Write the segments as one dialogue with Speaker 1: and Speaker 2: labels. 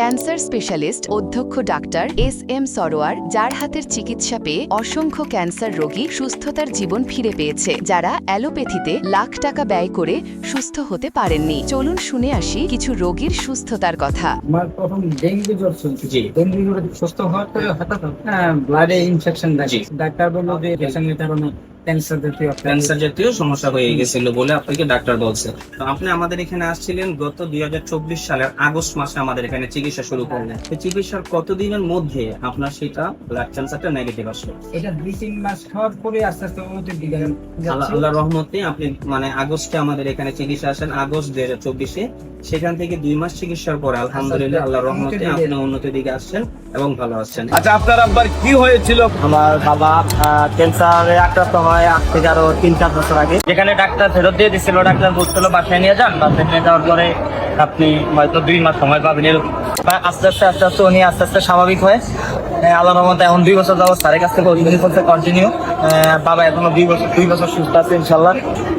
Speaker 1: Cancer specialist অধ্যক্ষ doctor SM. Sarwar, যার হাতের চিকিৎসা পেয়ে অসংখ্য ক্যান্সার রোগী সুস্থতার জীবন ফিরে পেয়েছে, যারা অ্যালোপ্যাথিতে লাখ টাকা ব্যয় করে সুস্থ হতে পারেননি। চলুন শুনে আসি কিছু রোগীর সুস্থতার কথা।
Speaker 2: আমার প্রথম ডেঙ্গু জ্বর ছিল, ডেঙ্গু জ্বরে সুস্থ হওয়ার পরে হঠাৎ ব্লাডে ইনফেকশন দেখি। ডাক্তার বললো যে পেশেন্টের কারণে
Speaker 3: ক্যান্সার জাতীয় সমস্যা হয়ে গেছিল বলে আপনাকে ডাক্তার বলছে। তো আপনি আমাদের এখানে আসছিলেন গত 2024 সালের আগস্ট মাসে আমাদের এখানে চিকিৎসা শুরু করলেন। এই চিকিৎসার কতদিনের মধ্যে আপনার সেটা ব্লাড ক্যান্সারটা নেগেটিভ আসলো?
Speaker 2: এটা 2-3 মাস খাওয়ার পরে আস্তে আস্তে উন্নতির দিকে
Speaker 3: আল্লাহর রহমতে আপনি আগস্টে আমাদের এখানে চিকিৎসা আসেন, আগস্ট 2024-এ। সেখান থেকে 2 মাস চিকিৎসার পরে আলহামদুলিল্লাহ আল্লাহর রহমতে আপনি উন্নতির দিকে আসছেন এবং ভালো আছেন।
Speaker 4: আচ্ছা, আপনার আব্বার কি হয়েছিল?
Speaker 5: আমার বাবা ক্যান্সারে আক্রান্ত হয় আজ থেকে আরো 3-4 বছর আগে। যেখানে ডাক্তার ফেরত দিয়ে দিচ্ছিল, ডাক্তার বলছিল বাসায় নিয়ে যান। বাসায় নিয়ে যাওয়ার পরে আপনি হয়তো 2 মাস সময় পাবেন এরকম। আস্তে আস্তে উনি আস্তে আস্তে স্বাভাবিক হয়। আল্লাহর রহমতে এখন 2 বছর যাবত স্যারের কাছ থেকে ওষুধ করতে কন্টিনিউ। বাবা এখনো 2 বছর সুস্থ আছে, ইনশাল্লাহ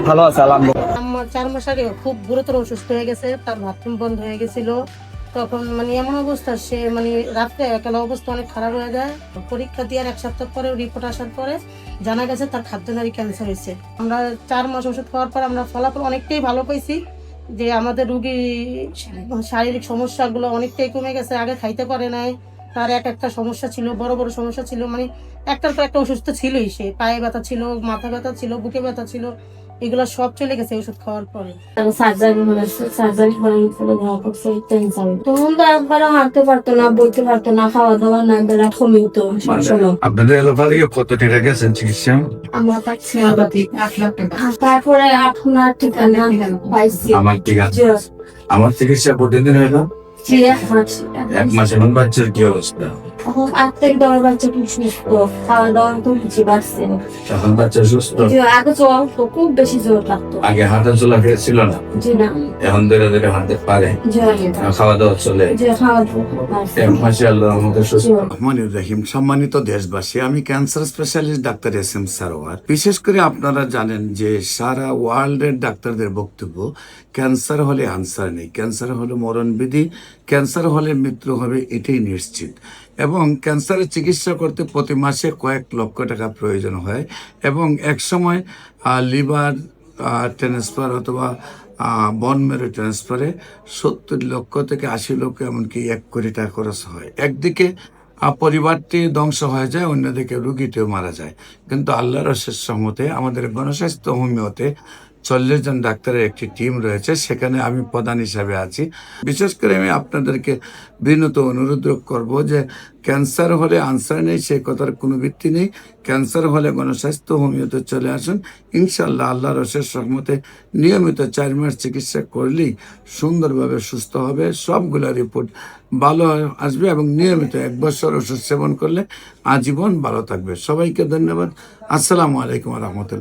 Speaker 5: ভালো আছে আলহামদুলিল্লাহ।
Speaker 6: আমার 4 মাস আগে খুব গুরুতর অসুস্থ হয়ে গেছে, তার বাথরুম বন্ধ হয়ে গেছিল। তখন এমন অবস্থা, সে রাত্রে একেলা অবস্থা অনেক খারাপ হয়ে যায়। পরীক্ষা দেওয়ার 1 সপ্তাহ পরে রিপোর্ট আসার পরে জানা গেছে তার খাদ্যনালী ক্যান্সার হয়েছে। আমরা 4 মাস ওষুধ খাওয়ার পর আমরা ফলাফল অনেকটাই ভালো পাইছি, যে আমাদের রুগী শারীরিক সমস্যাগুলো অনেকটাই কমে গেছে। আগে খাইতে পারে নাই, তার একটা সমস্যা ছিল, বড় বড় সমস্যা ছিল, একটার পর একটা অসুস্থ ছিলই। সে পায়ে ব্যথা ছিল, মাথা ব্যথা ছিল, বুকে ব্যথা ছিল, এগুলো সব চলে গেছে ওষুধ খাওয়ার পরে।
Speaker 7: তখন তো একবারে হাঁটতে পারতো না, বইতে পারতো না, খাওয়া দাওয়া না, বেলা কমিত।
Speaker 4: আপনাদের এলাকা থেকে কত টাকা গেছেন চিকিৎসা?
Speaker 7: আমরা পাচ্ছি 1 লাখ টাকা। তারপরে এখন আর ঠিকানা পাইছি।
Speaker 4: আমার ঠিক আছে, আমার চিকিৎসা প্রতিদিন হইলো 1 মাস। এখন বাচ্চার কি অবস্থা?
Speaker 7: এখন 8 থেকে 10 বাচ্চা খুব সুস্থ, খাওয়া দাওয়া তো বুঝি পারছে।
Speaker 4: এখন বাচ্চা সুস্থ?
Speaker 7: আগে জ্বর তো খুব বেশি জ্বর লাগতো।
Speaker 4: আগে হাঁটা চলা ছিল না,
Speaker 7: জি না।
Speaker 4: এখন ধীরে ধীরে হাঁটতে পারে, খাওয়া দাওয়া চলে।
Speaker 8: রহমানুর রহিম। সম্মানিত দেশবাসী, আমি cancer specialist doctor SM. Sarwar. বিশেষ করে আপনারা জানেন যে সারা ওয়ার্ল্ডের ডাক্তারদের বক্তব্য, ক্যান্সার হলে আনসার নেই, ক্যান্সার হলে মরণবিধি, ক্যান্সার হলে মৃত্যু হবে, এটাই নিশ্চিত। এবং ক্যান্সারের চিকিৎসা করতে প্রতি মাসে কয়েক লক্ষ টাকা প্রয়োজন হয় এবং একসময় লিভার ট্রান্সফার অথবা বন মেরু ট্রান্সফারে 70 লক্ষ থেকে 80 লক্ষ, এমনকি 1 কোটি টাকা খরচ হয়। একদিকে পরিবারটি ধ্বংস হয়ে যায়, অন্যদিকে রুগীটিও মারা যায়। কিন্তু আল্লাহর অশেষ রহমতে আমাদের গণস্বাস্থ্য হোমিওতে 40 জন ডাক্তারের একটি টিম রয়েছে, সেখানে আমি প্রধান হিসাবে আছি। বিশেষ করে আমি আপনাদেরকে বিনীত অনুরোধ করব যে ক্যান্সার হলে আনসার নেই, সেই কথার কোনো ভিত্তি নেই। ক্যান্সার হলে গণস্বাস্থ্য হোমিওতে চলে আসুন, ইনশাল্লাহ আল্লাহর অশেষ রহমতে নিয়মিত 4 মাস চিকিৎসা করলেই সুন্দরভাবে সুস্থ হবে। সবগুলো রিপোর্ট ভালো আসবে এবং নিয়মিত 1 বছর ওষুধ সেবন করলে আজীবন ভালো থাকবে। সবাইকে ধন্যবাদ। আসসালামু আলাইকুম রহমতুল্লাহ।